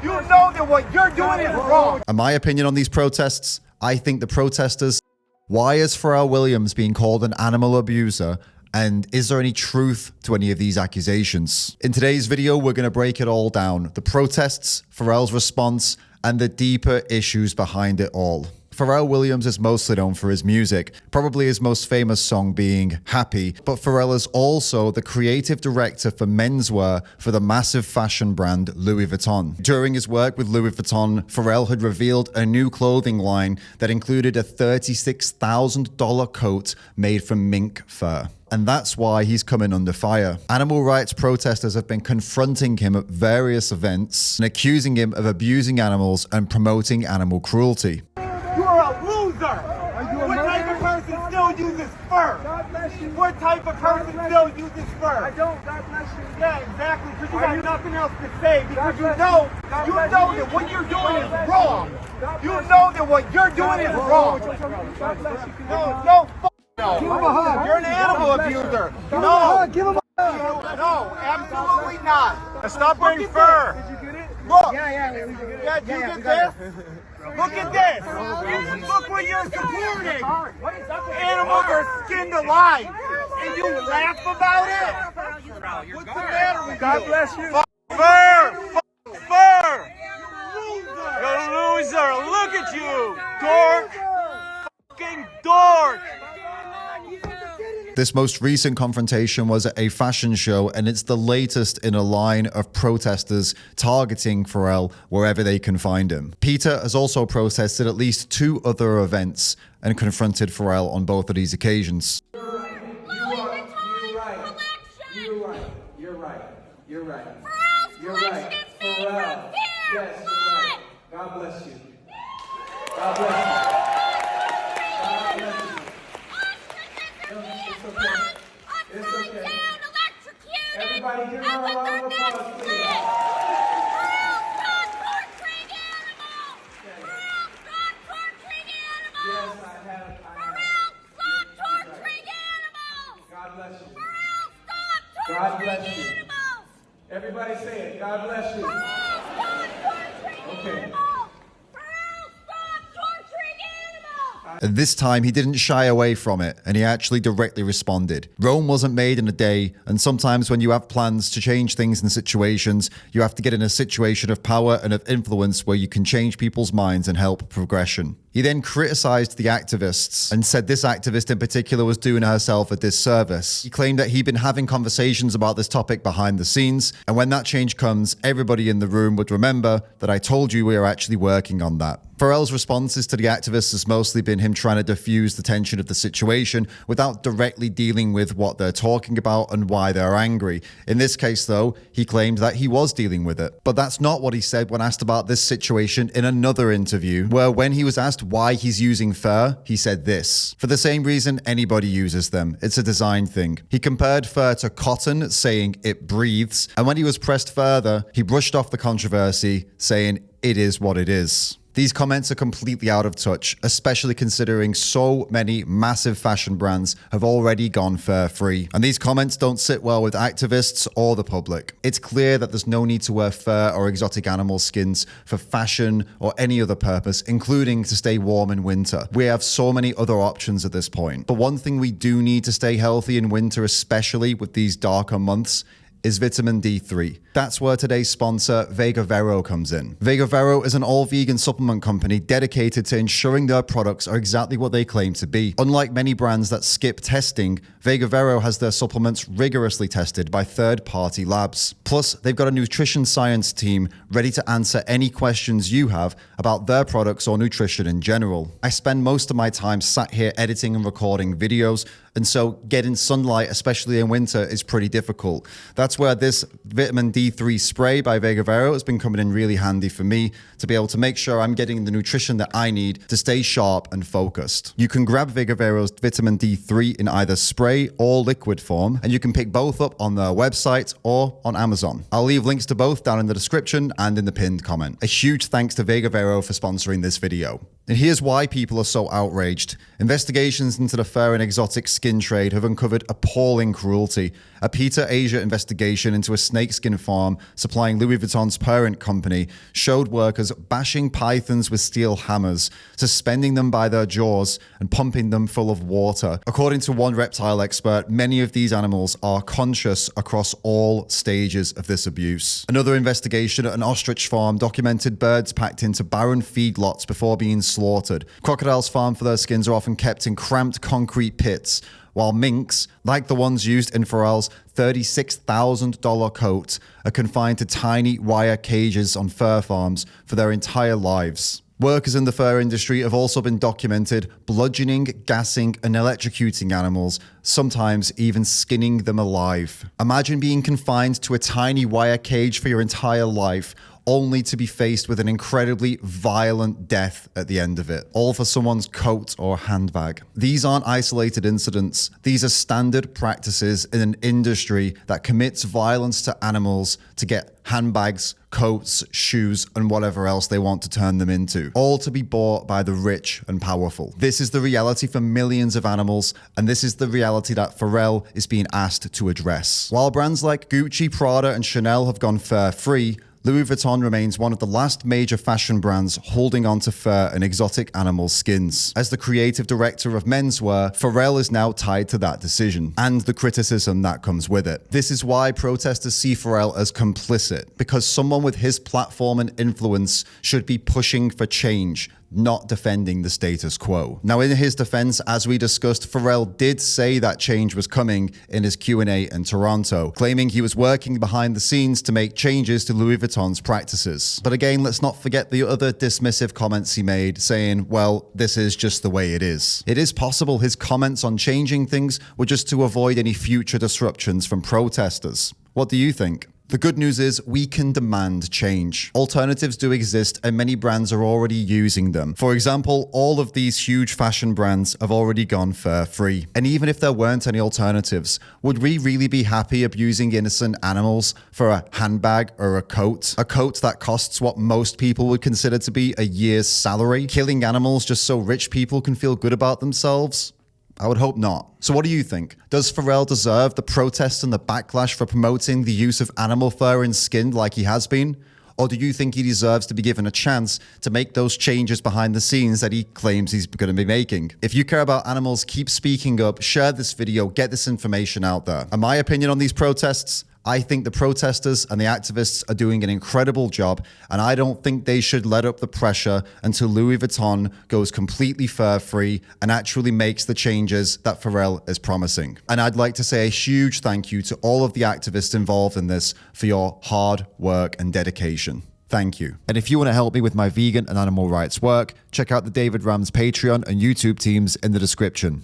You know that what you're doing is wrong. And my opinion on these protests, I think the protesters, why is Pharrell Williams being called an animal abuser? And is there any truth to any of these accusations? In today's video, we're going to break it all down. The protests, Pharrell's response, and the deeper issues behind it all. Pharrell Williams is mostly known for his music, probably his most famous song being Happy, but Pharrell is also the creative director for menswear for the massive fashion brand Louis Vuitton. During his work with Louis Vuitton, Pharrell had revealed a new clothing line that included a $36,000 coat made from mink fur. And that's why he's coming under fire. Animal rights protesters have been confronting him at various events and accusing him of abusing animals and promoting animal cruelty. You are a loser. What type of person still uses fur? God bless you. What type of person still uses fur? I don't. God bless you. Yeah, exactly. Because you got nothing else to say. Because you know that what you're doing is wrong. You know that what you're doing is wrong. God bless you. No. Give him a hug. You're an animal abuser. Give him a hug. Give him a hug. No, absolutely not. Stop wearing fur. Did you get it? Look. Yeah. Yeah, you get this? Look at this. Look what you're supporting. Animals are skinned alive. And you laugh about it? What's the matter with you? God bless you. Fur. Fur. You're a loser. Look at you. Dork. Fucking dork. This most recent confrontation was at a fashion show, and it's the latest in a line of protesters targeting Pharrell wherever they can find him. PETA has also protested at least 2 other events and confronted Pharrell on both of these occasions. You're right. Pharrell's collection is made from deer blood. God bless you. God bless you. Everybody give her a round of applause, please. Pharrell, stop torturing animals! Pharrell, stop torturing animals! Yes, I have. Pharrell, stop torturing animals! God bless you. Pharrell, stop God torturing bless you. animals! Everybody say it. God bless you. Pharrell, stop torturing Okay. animals! Pharrell, stop torturing animals! And this time, he didn't shy away from it, and he actually directly responded. Rome wasn't made in a day, and sometimes when you have plans to change things in situations, you have to get in a situation of power and of influence where you can change people's minds and help progression. He then criticized the activists and said this activist in particular was doing herself a disservice. He claimed that he'd been having conversations about this topic behind the scenes, and when that change comes, everybody in the room would remember that I told you we are actually working on that. Pharrell's responses to the activists has mostly been him trying to diffuse the tension of the situation without directly dealing with what they're talking about and why they're angry. In this case, though, he claimed that he was dealing with it. But that's not what he said when asked about this situation in another interview, where when he was asked why he's using fur, he said this: for the same reason anybody uses them. It's a design thing. He compared fur to cotton, saying it breathes. And when he was pressed further, he brushed off the controversy, saying it is what it is. These comments are completely out of touch, especially considering so many massive fashion brands have already gone fur-free. And these comments don't sit well with activists or the public. It's clear that there's no need to wear fur or exotic animal skins for fashion or any other purpose, including to stay warm in winter. We have so many other options at this point. But one thing we do need to stay healthy in winter, especially with these darker months, is vitamin D3. That's where today's sponsor, Vega Vero, comes in. Vega Vero is an all-vegan supplement company dedicated to ensuring their products are exactly what they claim to be. Unlike many brands that skip testing, Vega Vero has their supplements rigorously tested by third-party labs. Plus, they've got a nutrition science team ready to answer any questions you have about their products or nutrition in general. I spend most of my time sat here editing and recording videos, and so getting sunlight, especially in winter, is pretty difficult. That's where this vitamin D3 spray by Vega Vero has been coming in really handy for me to be able to make sure I'm getting the nutrition that I need to stay sharp and focused. You can grab Vega Vero's vitamin D3 in either spray or liquid form, and you can pick both up on their website or on Amazon. I'll leave links to both down in the description and in the pinned comment. A huge thanks to Vega Vero for sponsoring this video. And here's why people are so outraged. Investigations into the fur and exotic skin skin trade have uncovered appalling cruelty. A PETA Asia investigation into a snakeskin farm supplying Louis Vuitton's parent company showed workers bashing pythons with steel hammers, suspending them by their jaws, and pumping them full of water. According to one reptile expert, many of these animals are conscious across all stages of this abuse. Another investigation at an ostrich farm documented birds packed into barren feedlots before being slaughtered. Crocodiles farmed for their skins are often kept in cramped concrete pits, while minks, like the ones used in Pharrell's $36,000 coat, are confined to tiny wire cages on fur farms for their entire lives. Workers in the fur industry have also been documented bludgeoning, gassing, and electrocuting animals, sometimes even skinning them alive. Imagine being confined to a tiny wire cage for your entire life, only to be faced with an incredibly violent death at the end of it, all for someone's coat or handbag. These aren't isolated incidents. These are standard practices in an industry that commits violence to animals to get handbags, coats, shoes, and whatever else they want to turn them into, all to be bought by the rich and powerful. This is the reality for millions of animals, and this is the reality that Pharrell is being asked to address. While brands like Gucci, Prada, and Chanel have gone fur-free, Louis Vuitton remains one of the last major fashion brands holding on to fur and exotic animal skins. As the creative director of menswear, Pharrell is now tied to that decision and the criticism that comes with it. This is why protesters see Pharrell as complicit, because someone with his platform and influence should be pushing for change, not defending the status quo. Now, in his defense, as we discussed, Pharrell did say that change was coming in his Q&A in Toronto, claiming he was working behind the scenes to make changes to Louis Vuitton's practices. But again, let's not forget the other dismissive comments he made, saying, well, this is just the way it is. It is possible his comments on changing things were just to avoid any future disruptions from protesters. What do you think? The good news is we can demand change. Alternatives do exist and many brands are already using them. For example, all of these huge fashion brands have already gone fur-free. And even if there weren't any alternatives, would we really be happy abusing innocent animals for a handbag or a coat? A coat that costs what most people would consider to be a year's salary? Killing animals just so rich people can feel good about themselves? I would hope not. So what do you think? Does Pharrell deserve the protests and the backlash for promoting the use of animal fur and skin like he has been? Or do you think he deserves to be given a chance to make those changes behind the scenes that he claims he's going to be making? If you care about animals, keep speaking up, share this video, get this information out there. And my opinion on these protests? I think the protesters and the activists are doing an incredible job, and I don't think they should let up the pressure until Louis Vuitton goes completely fur-free and actually makes the changes that Pharrell is promising. And I'd like to say a huge thank you to all of the activists involved in this for your hard work and dedication. Thank you. And if you want to help me with my vegan and animal rights work, check out the David Ram's Patreon and YouTube teams in the description.